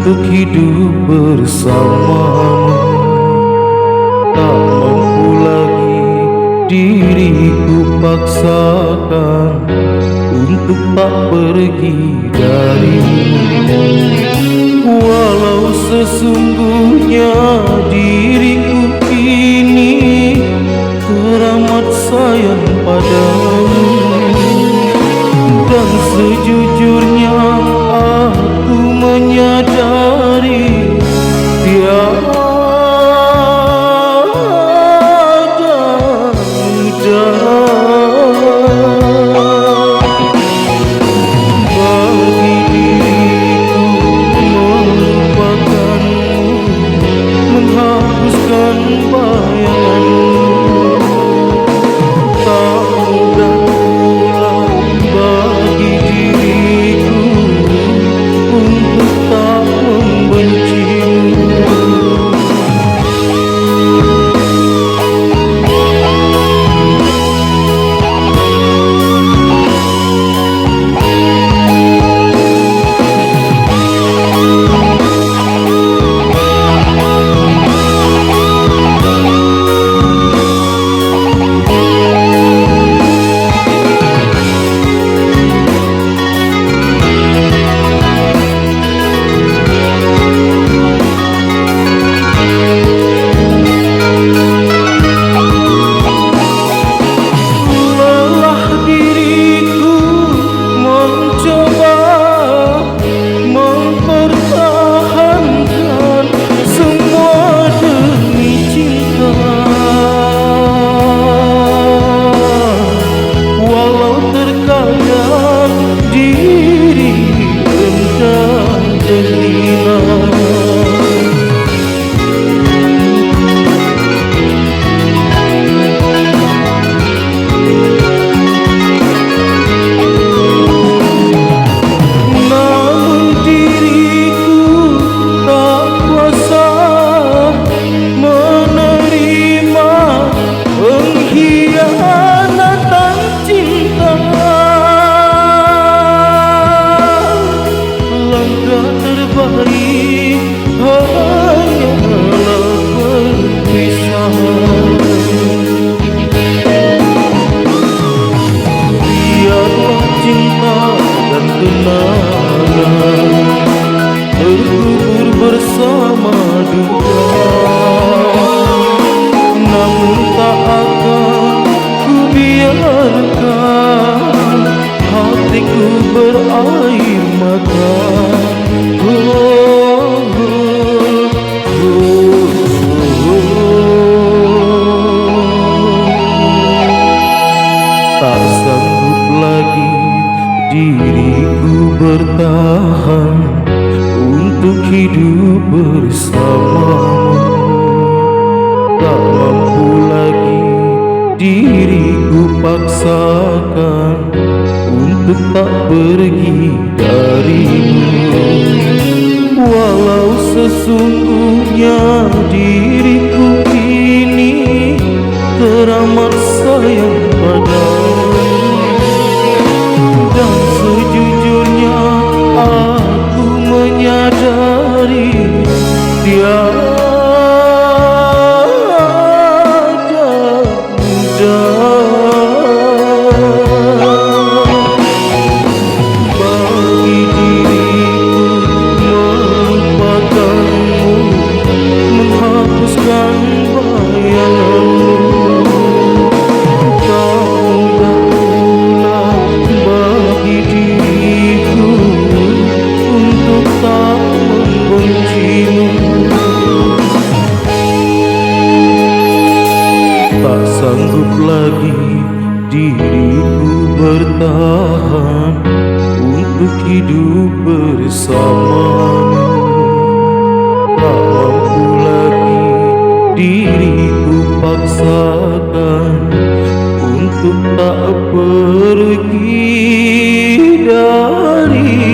untuk hidup bersamamu. Tak mampu lagi diriku paksakan untuk tak pergi darimu. Walau sesungguhnya diriku kini teramat sayang padamu, dan sejujurnya aku menyadari tiada bagi diriku melupakanmu, menghapuskan bayanganmu. Tak mudah pula bagi diriku untuk tak membencimu. Terkubur bersama duka, namun tak akan ku biarkan hatiku berair mata. Tak sanggup lagi diriku bertahan untuk hidup bersamamu. Tak mampu lagi diriku paksakan untuk tak pergi darimu. Walau sesungguhnya diriku kini teramat sayang padamu, dan sejujurnya aku menyadari tiada mudah bagi diriku melupakanmu, menghapuskan bayanganmu. Tak mudah pula bagi diriku untuk tak membencimu. Tak sanggup lagi diriku bertahan untuk hidup bersamamu. Tak mampu lagi diriku paksakan untuk tak pergi dari